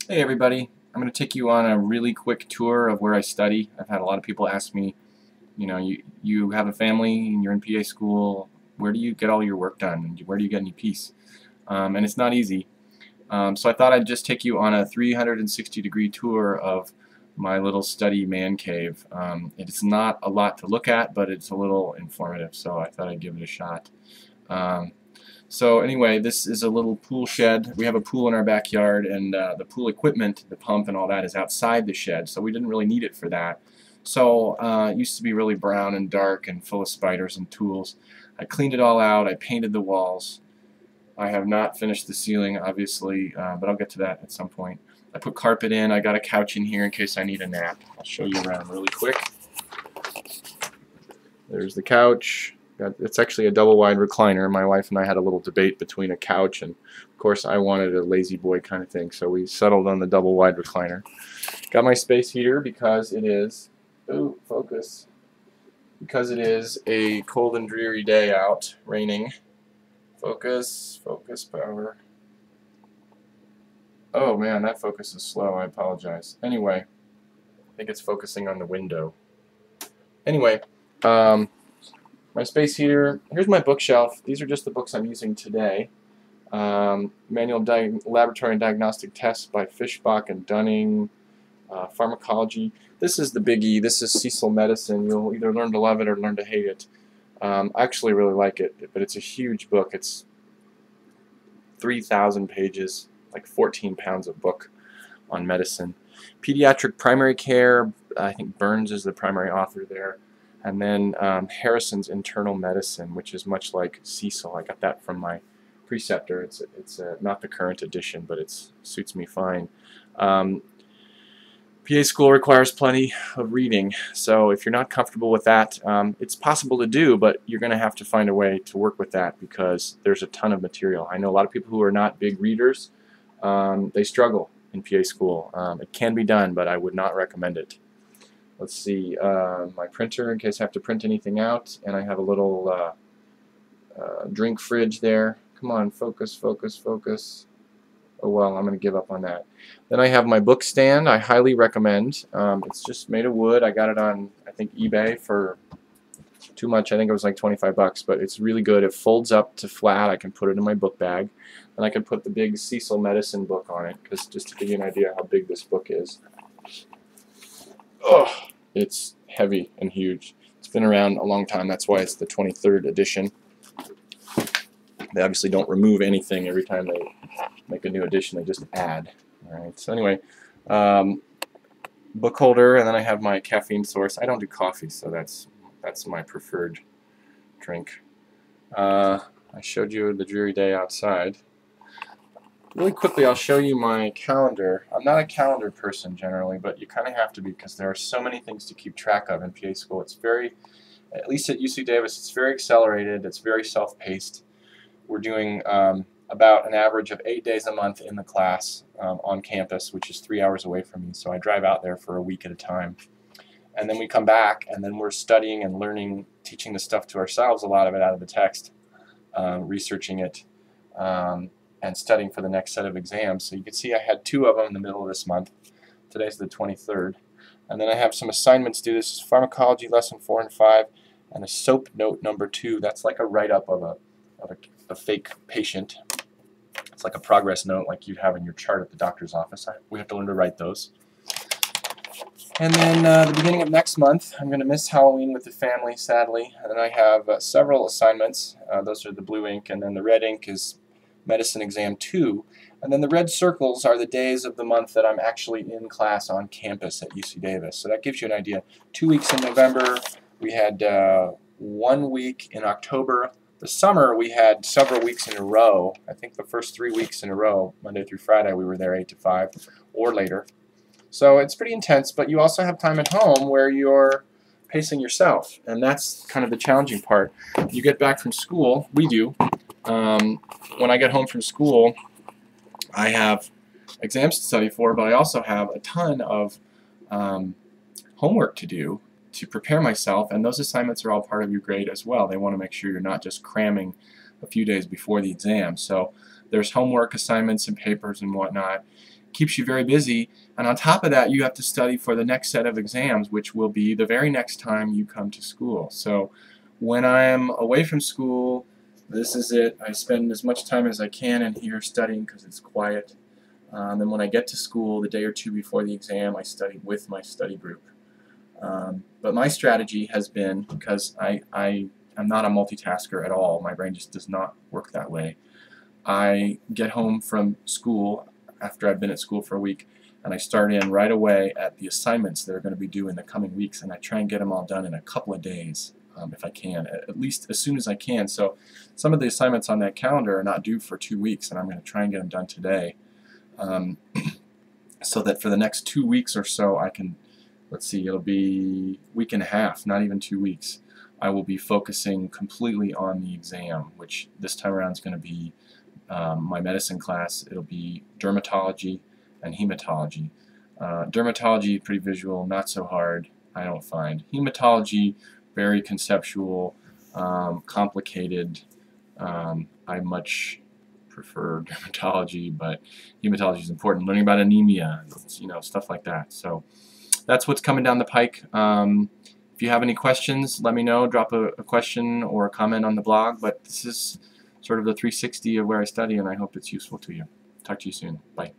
Hey everybody, I'm going to take you on a really quick tour of where I study. I've had a lot of people ask me, you have a family and you're in PA school, where do you get all your work done? And where do you get any peace? And it's not easy. So I thought I'd just take you on a 360-degree tour of my little study man cave. It's not a lot to look at, but it's a little informative, so I thought I'd give it a shot. Um, so anyway, this is a little pool shed. We have a pool in our backyard, and the pool equipment, the pump and all that, is outside the shed, so we didn't really need it for that. So it used to be really brown and dark and full of spiders and tools. I cleaned it all out. I painted the walls. I have not finished the ceiling, obviously, but I'll get to that at some point. I put carpet in. I got a couch in here in case I need a nap. I'll show you around really quick. There's the couch. It's actually a double wide recliner. My wife and I had a little debate between a couch and, of course, I wanted a lazy boy kind of thing, so we settled on the double wide recliner. Got my space heater because it is, ooh, focus, because it is a cold and dreary day out, raining. Focus, focus, power. Oh man, that focus is slow, I apologize. Anyway, I think it's focusing on the window. Anyway, my space heater. Here's my bookshelf. These are just the books I'm using today. Laboratory and Diagnostic Tests by Fishbach and Dunning. Pharmacology. This is the biggie. This is Cecil Medicine. You'll either learn to love it or learn to hate it. I actually really like it, but it's a huge book. It's 3,000 pages, like 14 pounds of book on medicine. Pediatric Primary Care. I think Burns is the primary author there. And then Harrison's Internal Medicine, which is much like Cecil. I got that from my preceptor. It's not the current edition, but it suits me fine. PA school requires plenty of reading, so if you're not comfortable with that, it's possible to do, but you're going to have to find a way to work with that because there's a ton of material. I know a lot of people who are not big readers, they struggle in PA school. It can be done, but I would not recommend it. Let's see, my printer in case I have to print anything out, and I have a little drink fridge there. Come on, focus, focus, focus. Oh well, I'm going to give up on that. Then I have my book stand. I highly recommend. It's just made of wood. I got it on, I think, eBay for too much. I think it was like 25 bucks, but it's really good. It folds up to flat. I can put it in my book bag. And I can put the big Cecil Medicine book on it, because just to give you an idea how big this book is. Oh, it's heavy and huge. It's been around a long time. That's why it's the 23rd edition. They obviously don't remove anything every time they make a new edition. They just add. All right. So anyway, book holder, and then I have my caffeine source. I don't do coffee, so that's my preferred drink. I showed you the dreary day outside. Really quickly, I'll show you my calendar. I'm not a calendar person generally, but you kind of have to be because there are so many things to keep track of in PA school. It's very, at least at UC Davis, it's very accelerated. It's very self-paced. We're doing about an average of 8 days a month in the class on campus, which is 3 hours away from me. So I drive out there for a week at a time. And then we come back, and then we're studying and learning, teaching the stuff to ourselves, a lot of it out of the text, researching it, and studying for the next set of exams. So you can see I had 2 of them in the middle of this month. Today's the 23rd. And then I have some assignments due. This is Pharmacology Lesson 4 and 5, and a SOAP Note number 2. That's like a write-up of a fake patient. It's like a progress note like you'd have in your chart at the doctor's office. We have to learn to write those. And then the beginning of next month, I'm going to miss Halloween with the family, sadly. And then I have several assignments. Those are the blue ink, and then the red ink is Medicine Exam 2. And then the red circles are the days of the month that I'm actually in class on campus at UC Davis. So that gives you an idea. 2 weeks in November. We had 1 week in October. The summer, we had several weeks in a row. I think the first 3 weeks in a row, Monday through Friday, we were there 8 to 5 or later. So it's pretty intense, but you also have time at home where you're pacing yourself, and that's kind of the challenging part. You get back from school, we do. When I get home from school, I have exams to study for, but I also have a ton of homework to do to prepare myself, and those assignments are all part of your grade as well. They want to make sure you're not just cramming a few days before the exam. So There's homework assignments and papers and whatnot. Keeps you very busy, and on top of that you have to study for the next set of exams, which will be the very next time you come to school. So when I am away from school, this is it. I spend as much time as I can in here studying because it's quiet. Then when I get to school the day or two before the exam, I study with my study group. But my strategy has been, because I am not a multitasker at all, my brain just does not work that way. I get home from school after I've been at school for a week, and I start in right away at the assignments that are going to be due in the coming weeks, and I try and get them all done in a couple of days, if I can, at least as soon as I can. So some of the assignments on that calendar are not due for 2 weeks, and I'm going to try and get them done today, so that for the next 2 weeks or so I can, let's see, it'll be a week and a half, not even 2 weeks, I will be focusing completely on the exam, which this time around is going to be my medicine class. It'll be dermatology and hematology. Dermatology, pretty visual, not so hard, I don't find. Hematology, very conceptual, complicated. I much prefer dermatology, but hematology is important. Learning about anemia, you know, stuff like that. So that's what's coming down the pike. If you have any questions, let me know. Drop a question or a comment on the blog. But this is sort of the 360 of where I study, and I hope it's useful to you. Talk to you soon. Bye.